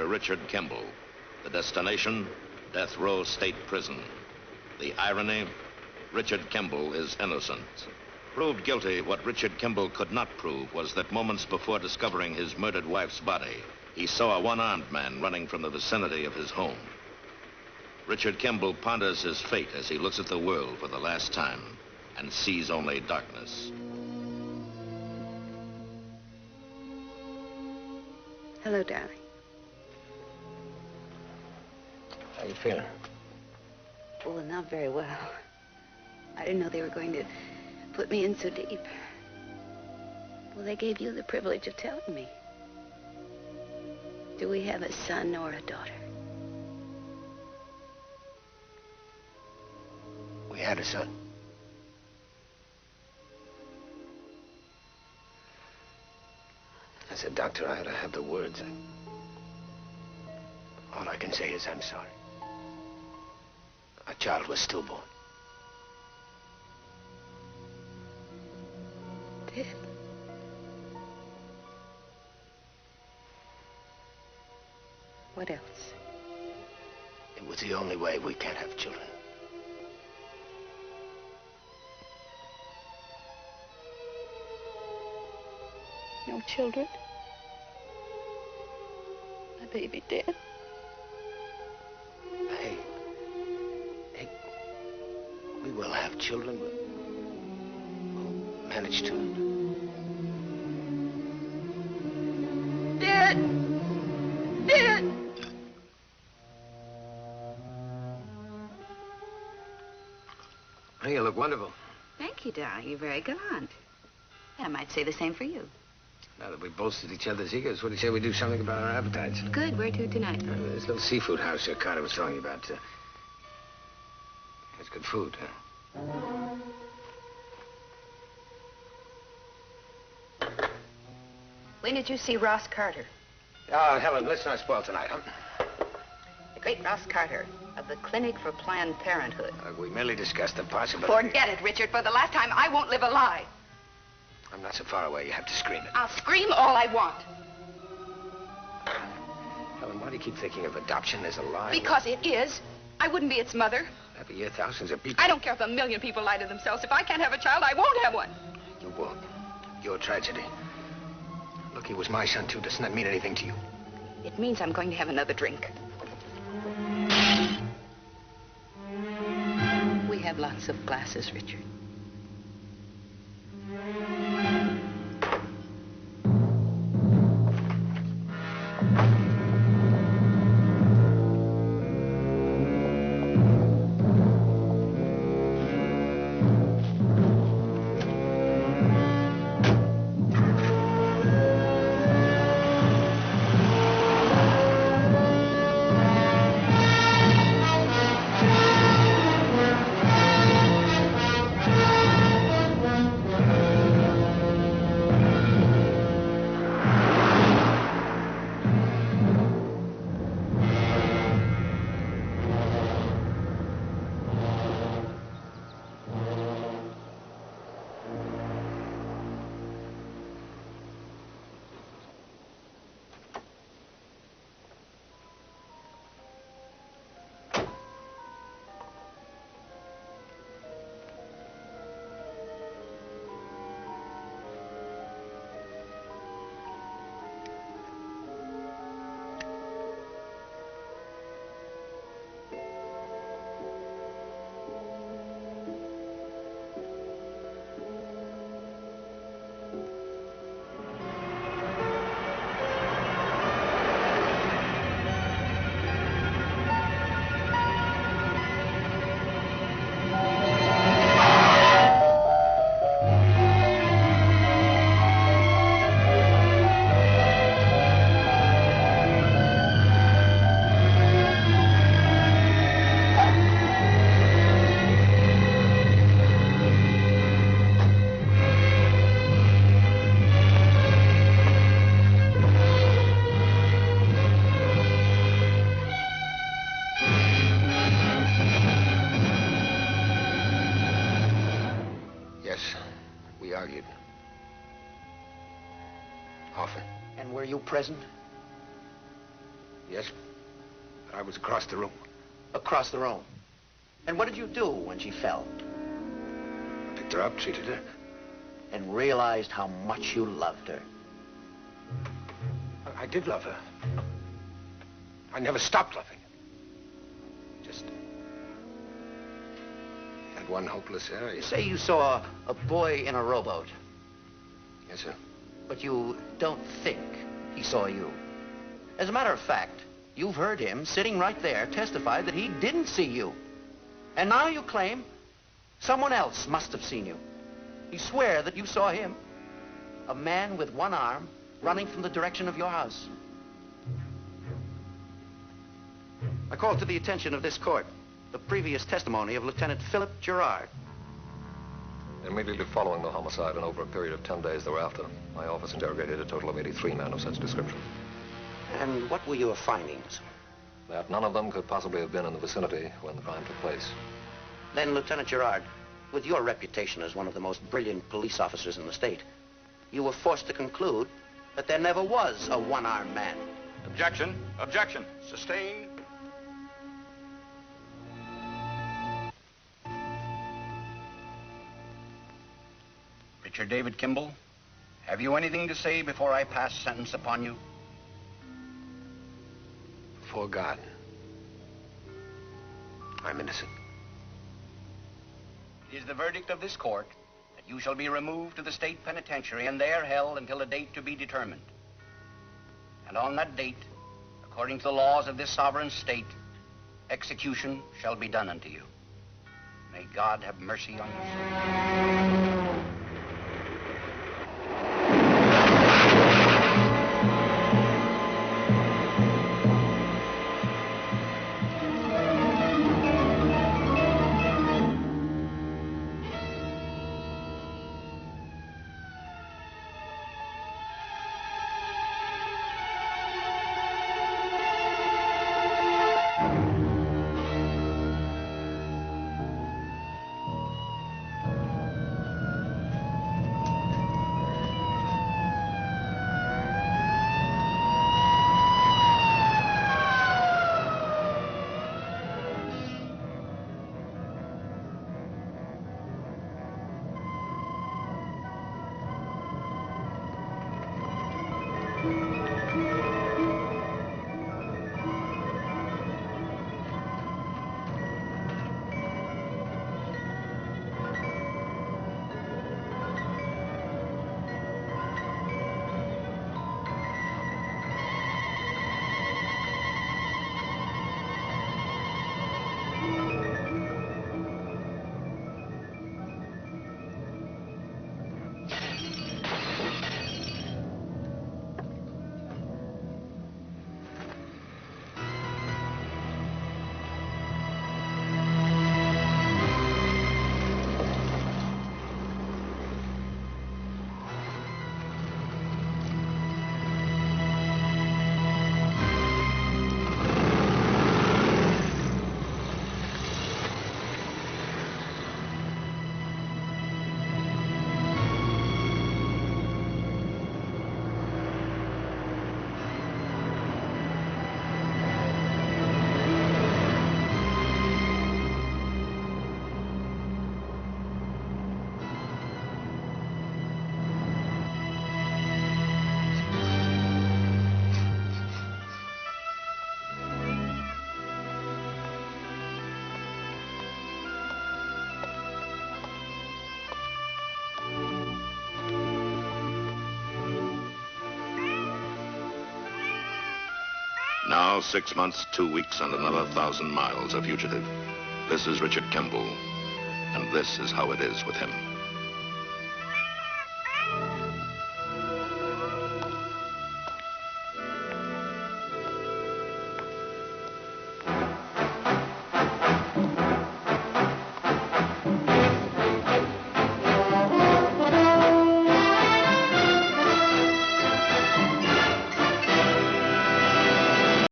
Dr. Richard Kimball. The destination, death row state prison. The irony, Richard Kimball is innocent. Proved guilty, what Richard Kimball could not prove was that moments before discovering his murdered wife's body, he saw a one-armed man running from the vicinity of his home. Richard Kimball ponders his fate as he looks at the world for the last time and sees only darkness. Hello, darling. How you feeling? Well, not very well. I didn't know they were going to put me in so deep. Well, they gave you the privilege of telling me. Do we have a son or a daughter? We had a son. As a doctor, I ought to have the words. All I can say is I'm sorry. Our child was stillborn. Dead? What else? It was the only way. We can't have children. No children? My baby dead? Hey. We will have children. We'll manage to. Dead! Dead! Hey, you look wonderful. Thank you, darling. You're very gallant. I might say the same for you. Now that we've bolstered each other's egos, what do you say we do something about our appetites? Good. Where to tonight? This little seafood house Carter was telling you about. It's good food, huh? When did you see Ross Carter? Oh, Helen, let's not spoil tonight, huh? The great Ross Carter of the Clinic for Planned Parenthood. We merely discussed the possibility. Forget it, Richard. For the last time, I won't live a lie. I'm not so far away. You have to scream it. I'll scream all I want. Helen, why do you keep thinking of adoption as a lie? Because it is. I wouldn't be its mother. Every year, thousands of people... I don't care if 1,000,000 people lie to themselves. If I can't have a child, I won't have one. You won't. Your tragedy. Look, he was my son, too. Doesn't that mean anything to you? It means I'm going to have another drink. We have lots of glasses, Richard. Often. And were you present? Yes, but I was across the room. Across the room. And what did you do when she fell? I picked her up, treated her. And realized how much you loved her. I did love her. I never stopped loving her. Just that one hopeless area. You say you saw a boy in a rowboat. Yes, sir. But you don't think he saw you. As a matter of fact, you've heard him, sitting right there, testify that he didn't see you. And now you claim someone else must have seen you. You swear that you saw him, a man with one arm, running from the direction of your house. I call to the attention of this court the previous testimony of Lieutenant Philip Gerard. Immediately following the homicide and over a period of 10 days thereafter, my office interrogated a total of 83 men of such description. And what were your findings? That none of them could possibly have been in the vicinity when the crime took place. Then, Lieutenant Gerard, with your reputation as one of the most brilliant police officers in the state, you were forced to conclude that there never was a one-armed man. Objection. Objection. Sustained. Richard David Kimball, have you anything to say before I pass sentence upon you? Before God, I'm innocent. It is the verdict of this court that you shall be removed to the state penitentiary and there held until a date to be determined. And on that date, according to the laws of this sovereign state, execution shall be done unto you. May God have mercy on your soul. Now 6 months, 2 weeks, and another 1,000 miles, a fugitive. This is Richard Kimball, and this is how it is with him.